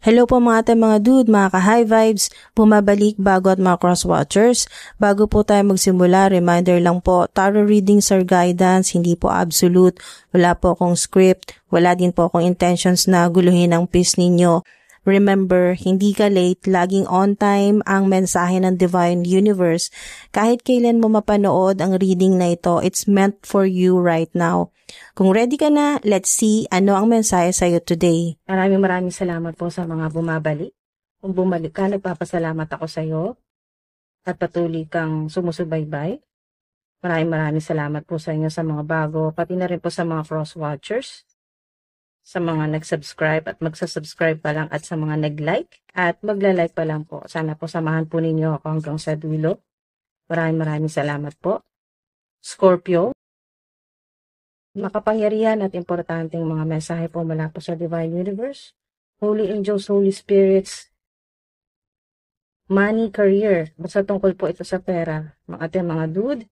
Hello po mga ate, mga dude, mga ka-high vibes, bumabalik bago at mga cross-watchers. Bago po tayo magsimula, reminder lang po, tarot readings are guidance, hindi po absolute, wala po akong script, wala din po akong intentions na guluhin ang peace ninyo. Remember, hindi ka late, laging on time ang mensahe ng Divine Universe. Kahit kailan mo mapanood ang reading na ito, it's meant for you right now. Kung ready ka na, let's see ano ang mensahe sa'yo today. Maraming salamat po sa mga bumabalik. Kung bumalik ka, nagpapasalamat ako sa iyo at patuloy kang sumusubaybay. Maraming salamat po sa inyo sa mga bago, pati na rin po sa mga cross-watchers, sa mga nag-subscribe at magsasubscribe pa lang at sa mga nag-like at magla-like pa lang po. Sana po samahan po ninyo ako hanggang sa dulo. Maraming salamat po. Scorpio, makapangyarihan at importanteng mga mensahe po mula po sa Divine Universe, Holy Angels, Holy Spirits, money, career. Basta tungkol po ito sa pera. Mga dude.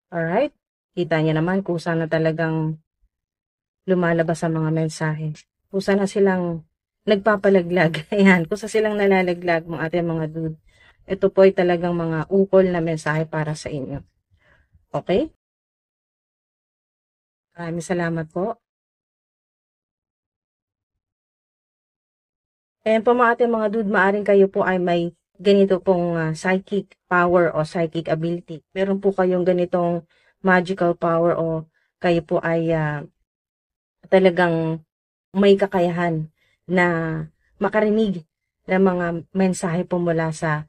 Alright? Kita niya naman kung saan na talagang lumalabas ang mga mensahe. Kung saan na silang nagpapalaglag. Ayan, kung saan silang nalalaglag mga dude. Ito po ay talagang mga ukol na mensahe para sa inyo. Okay? Maraming salamat po. Ayan po mga dude, maaring kayo po ay may ganito pong psychic power o psychic ability. Meron po kayong ganitong magical power o kayo po ay talagang may kakayahan na makarinig ng mga mensahe po mula sa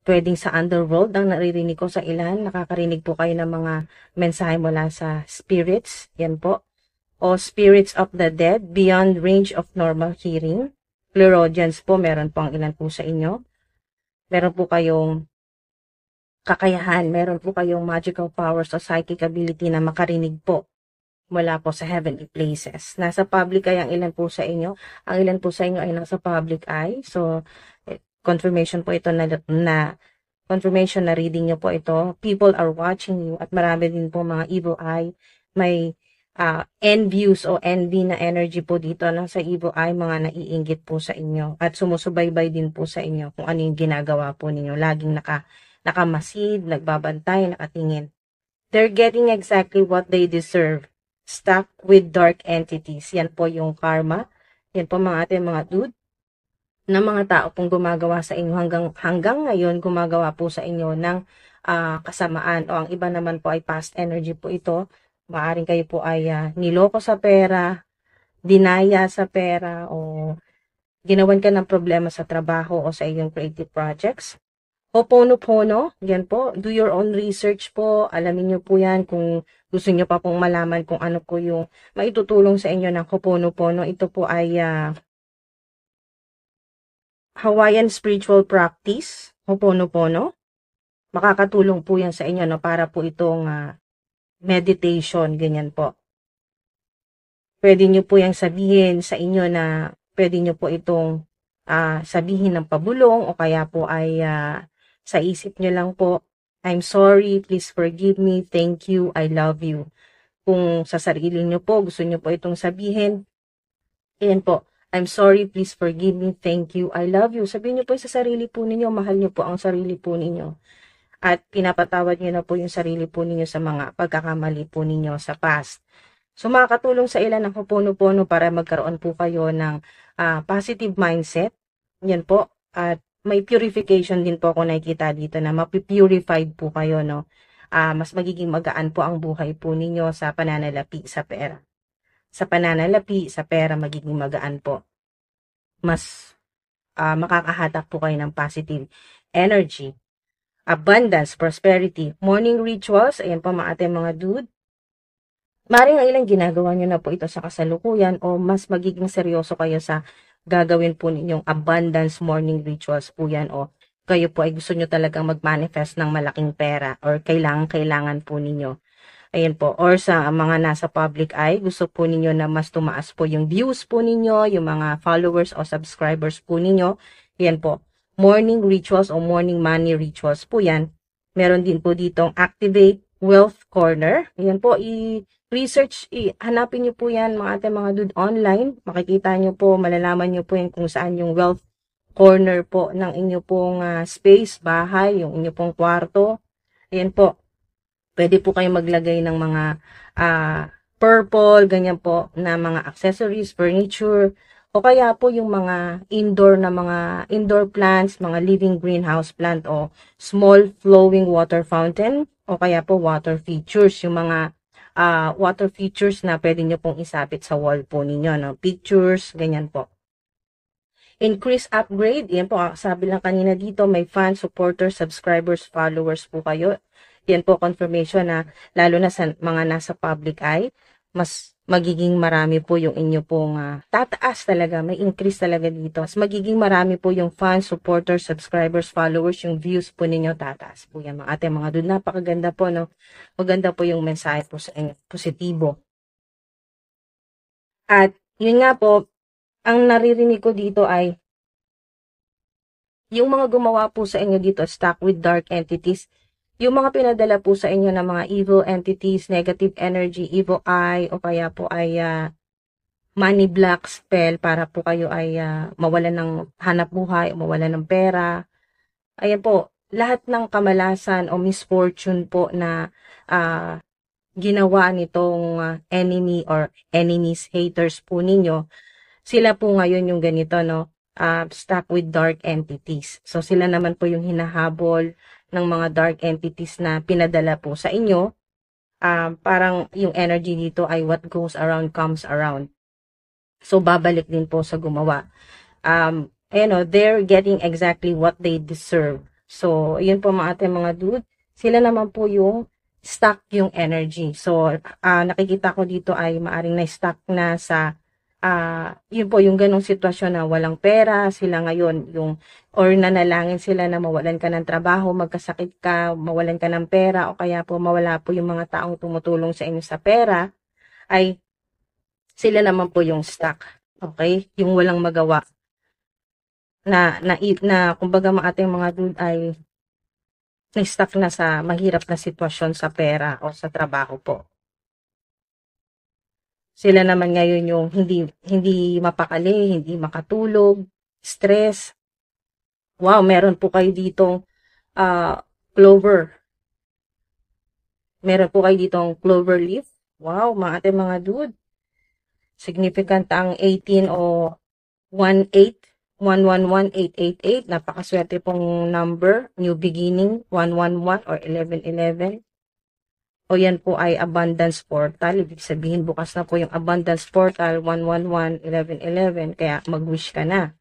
pwedeng sa underworld. Ang naririnig ko sa ilan, nakakarinig po kayo ng mga mensahe mula sa spirits, yan po, o spirits of the dead beyond range of normal hearing. Clairaudience po, meron po ang ilan po sa inyo. Meron po kayong kakayahan, meron po kayong magical powers o psychic ability na makarinig po mula po sa heavenly places. Nasa public eye ang ilan po sa inyo. Ang ilan po sa inyo ay nasa public eye. So, confirmation po ito na confirmation na reading nyo po ito. People are watching you at marami din po mga evil eye. May envious o envy na energy po dito sa evil eye, mga naiinggit po sa inyo. At sumusubaybay din po sa inyo kung ano yung ginagawa po ninyo. Laging nakamasid, nagbabantay, nakatingin. They're getting exactly what they deserve. Stuck with dark entities. Yan po yung karma. Yan po mga dude, na mga tao pong gumagawa sa inyo hanggang ngayon gumagawa po sa inyo ng kasamaan, o ang iba naman po ay past energy po ito. Maaring kayo po ay niloko sa pera, dinaya sa pera, o ginawan ka ng problema sa trabaho o sa iyong creative projects. Ho'oponopono, yan po, do your own research po, alamin nyo po yan kung gusto nyo pa pong malaman kung ano po yung maitutulong sa inyo ng Ho'oponopono. Ito po ay Hawaiian spiritual practice, Ho'oponopono. Makakatulong po yan sa inyo, no, para po itong meditation, ganyan po. Pwede nyo po yung sabihin sa inyo na pwede nyo po itong sabihin ng pabulong, o kaya po ay sa isip nyo lang po, I'm sorry, please forgive me, thank you, I love you. Kung sa sarili nyo po, gusto nyo po itong sabihin, yan po, I'm sorry, please forgive me, thank you, I love you. Sabihin nyo po sa sarili po ninyo, mahal nyo po ang sarili po ninyo. At pinapatawad nyo na po yung sarili po ninyo sa mga pagkakamali po ninyo sa past. So makakatulong sa ilan ng Ho'oponopono para magkaroon po kayo ng positive mindset. Yan po. At may purification din po ako nakikita dito na mapipurified po kayo, no? Mas magiging magaan po ang buhay po ninyo sa pananalapi sa pera. Sa pananalapi sa pera, magiging magaan po. Mas makakahatak po kayo ng positive energy. Abundance, prosperity, morning rituals, ayan po mga dude. Maring ilang ginagawa nyo na po ito sa kasalukuyan, o mas magiging seryoso kayo sa gagawin po ninyong abundance morning rituals po yan, o kayo po ay gusto nyo talagang mag-manifest ng malaking pera, or kailangan po ninyo. Ayan po, or sa mga nasa public eye, gusto po ninyo na mas tumaas po yung views po ninyo, yung mga followers o subscribers po ninyo. Ayan po, morning rituals o morning money rituals po yan. Meron din po ditong activate Wealth Corner. Ayan po, i-research, hanapin nyo po yan mga ating mga dude online. Makikita nyo po, malalaman nyo po yan kung saan yung Wealth Corner po ng inyo pong space, bahay, yung inyo pong kwarto. Ayan po, pwede po kayo maglagay ng mga purple, ganyan po, na mga accessories, furniture, o kaya po yung mga indoor plants, mga living greenhouse plant o small flowing water fountain o kaya po water features, yung mga water features na pwede nyo pong isapit sa wall po ninyo, no? Pictures, ganyan po. Increase upgrade, yan po, sabi lang kanina dito, may fans, supporters, subscribers, followers po kayo. Yan po confirmation na lalo na sa mga nasa public eye, mas magiging marami po yung inyo pong tataas talaga, may increase talaga dito. Mas magiging marami po yung fans, supporters, subscribers, followers, yung views po ninyo tataas po yan mga ating mga dude. Napakaganda po, no? Maganda po yung mensahe po sa inyo, positibo. At yun nga po, ang naririnig ko dito ay yung mga gumawa po sa inyo dito, stuck with dark entities, yung mga pinadala po sa inyo ng mga evil entities, negative energy, evil eye, o kaya po ay money block spell para po kayo ay mawalan ng hanap buhay, o mawalan ng pera. Ayan po, lahat ng kamalasan o misfortune po na ginawa nitong enemy or enemies, haters po ninyo, sila po ngayon yung ganito, no? Stuck with dark entities. So, sila naman po yung hinahabol ng mga dark entities na pinadala po sa inyo. Parang yung energy dito ay what goes around comes around. So, babalik din po sa gumawa. They're getting exactly what they deserve. So, yun po mga ating mga dude. Sila naman po yung stuck yung energy. So, nakikita ko dito ay maaring na-stuck na sa yun po yung ganong sitwasyon na walang pera sila ngayon, yung or nanalangin sila na mawalan ka ng trabaho, magkasakit ka, mawalan ka ng pera, o kaya po mawala po yung mga taong tumutulong sa inyo sa pera, ay sila naman po yung stuck. Okay? Yung walang magawa. Na kumbaga mga ating mga dude ay na-stuck na sa mahirap na sitwasyon sa pera o sa trabaho po. Sila naman ngayon yung hindi mapakali, hindi makatulog, stress. Wow, meron po kayo ditong clover. Meron po kayo ditong clover leaf. Wow, mga ating mga dude. Significant ang 18 o 18, 111888. Napakaswerte pong number. New beginning, 111 or 1111. O yan po ay abundance portal. Ibig sabihin, bukas na po yung abundance portal, 111, 1111. Kaya mag-wish ka na.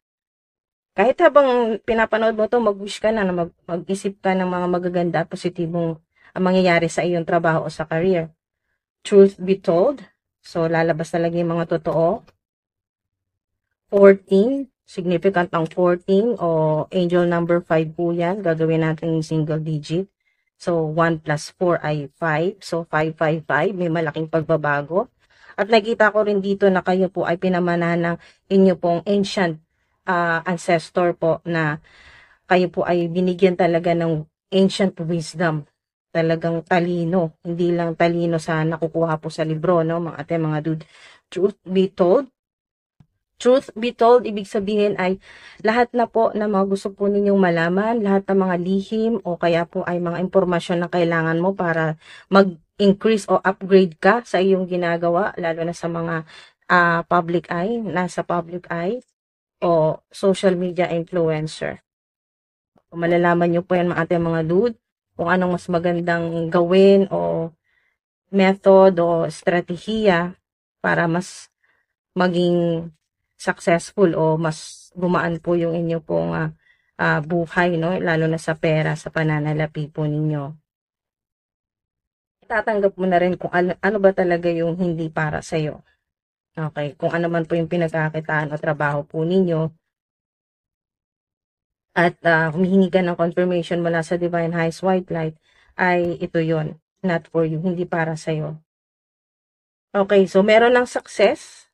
Kahit habang pinapanood mo to, mag-wish ka na mag-isip ka ng mga magaganda at positibong mangyayari sa iyong trabaho o sa career. Truth be told. So, lalabas talaga yung mga totoo. 14. Significant ang 14 o angel number 5 po yan. Gagawin natin single digit. So, 1 plus 4 ay 5. So, 555. May malaking pagbabago. At nakita ko rin dito na kayo po ay pinamanahan ng inyo pong ancient ancestor po na kayo po ay binigyan talaga ng ancient wisdom. Talagang talino. Hindi lang talino sa nakukuha po sa libro, no? Mga ate, mga dude. Truth be told, ibig sabihin ay lahat na po na mga gusto po ninyong malaman, lahat ng mga lihim o kaya po ay mga impormasyon na kailangan mo para mag-increase o upgrade ka sa iyong ginagawa, lalo na sa mga nasa public eye o social media influencer. Kung malalaman nyo po yan mga ating mga dude, kung anong mas magandang gawin o method o estratehiya para mas maging successful o mas gumaan po yung inyo pong buhay, no? Lalo na sa pera, sa pananalapi po ninyo. Tatanggap mo na rin kung ano ba talaga yung hindi para sa'yo. Okay, kung ano man po yung pinagkakitaan o trabaho po ninyo. At humihingi ka ng confirmation mula sa Divine Highest White Light, ay ito yon, not for you, hindi para sa'yo. Okay, so meron ng success,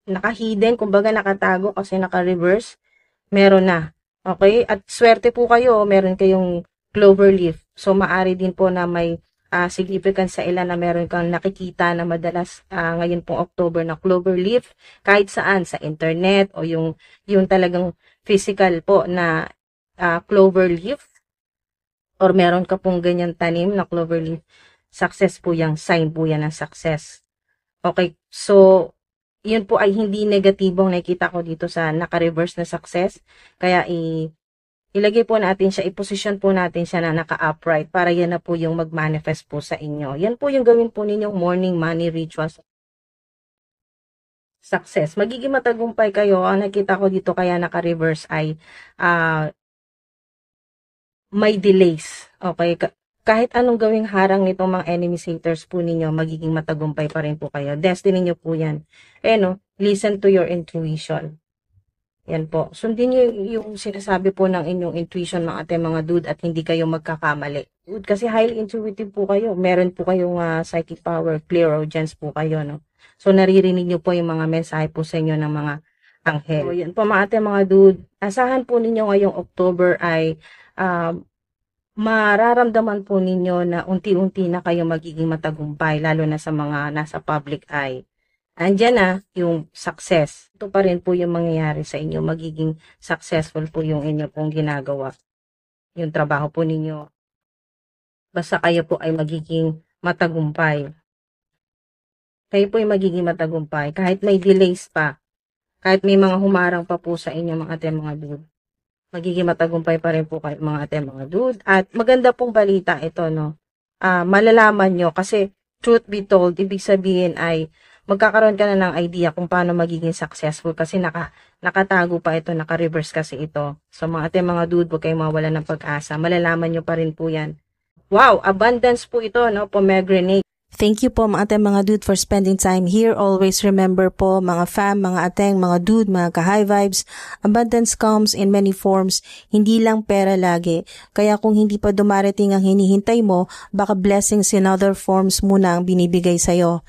naka-hidden, kumbaga nakatago kasi naka-reverse, meron na. Okay? At swerte po kayo, meron kayong clover leaf. So, maari din po na may significant sa ilan na meron kang nakikita na madalas ngayon pong October na clover leaf kahit saan sa internet o yung talagang physical po na clover leaf or meron ka pong ganyan tanim na clover leaf, success po yan, sign po yan ng success. Okay, so yun po ay hindi negatibong nakikita ko dito sa naka-reverse na success. Kaya ilagay po natin siya, i-position po natin siya na naka-upright para yan na po yung mag-manifest po sa inyo. Yan po yung gawin po ninyong morning money rituals. Success. Magiging matagumpay kayo. Ang nakita ko dito kaya naka-reverse ay may delays. Okay? Kahit anong gawing harang nitong mga enemies, haters po ninyo, magiging matagumpay pa rin po kayo. Destiny nyo po yan. Listen to your intuition. Yan po. Sundin nyo yung sinasabi po ng inyong intuition, mga dude, at hindi kayo magkakamali. Dude, kasi highly intuitive po kayo. Meron po kayong psychic power, clairaudience po kayo, no? So, naririnig nyo po yung mga mensahe po sa inyo ng mga anghel. So, yan po mga dude. Asahan po ninyo ngayong October ay mararamdaman po ninyo na unti-unti na kayo magiging matagumpay, lalo na sa mga nasa public eye. Andyan na yung success. Ito pa rin po yung mangyayari sa inyo. Magiging successful po yung inyo pong ginagawa. Yung trabaho po ninyo. Basta kayo po ay magiging matagumpay. Kayo po ay magiging matagumpay. Kahit may delays pa. Kahit may mga humarang pa po sa inyo mga dude. Magiging matagumpay pa rin po kayo mga dude. At maganda pong balita ito, no? Malalaman nyo kasi truth be told, ibig sabihin ay magkakaroon ka na ng idea kung paano magiging successful kasi nakatago pa ito, naka-reverse kasi ito. So mga dude, huwag kayong mawala ng pag-asa. Malalaman nyo pa rin po yan. Wow, abundance po ito, no? Pomegranate. Thank you po mga dude for spending time here. Always remember po mga fam, mga ateng, mga dude, mga ka-high vibes. Abundance comes in many forms, hindi lang pera lagi. Kaya kung hindi pa dumarating ang hinihintay mo, baka blessings in other forms muna ang binibigay sa'yo.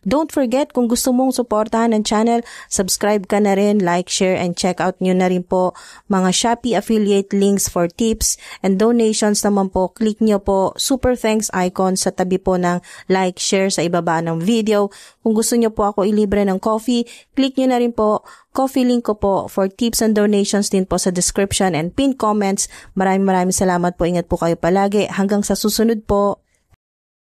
Don't forget, kung gusto mong suportahan ang channel, subscribe ka na rin, like, share, and check out nyo na rin po mga Shopee affiliate links for tips and donations naman po. Click nyo po super thanks icon sa tabi po ng like, share sa ibaba ng video. Kung gusto nyo po ako ilibre ng coffee, click nyo na rin po coffee link ko po for tips and donations din po sa description and pinned comments. Maraming salamat po. Ingat po kayo palagi. Hanggang sa susunod po.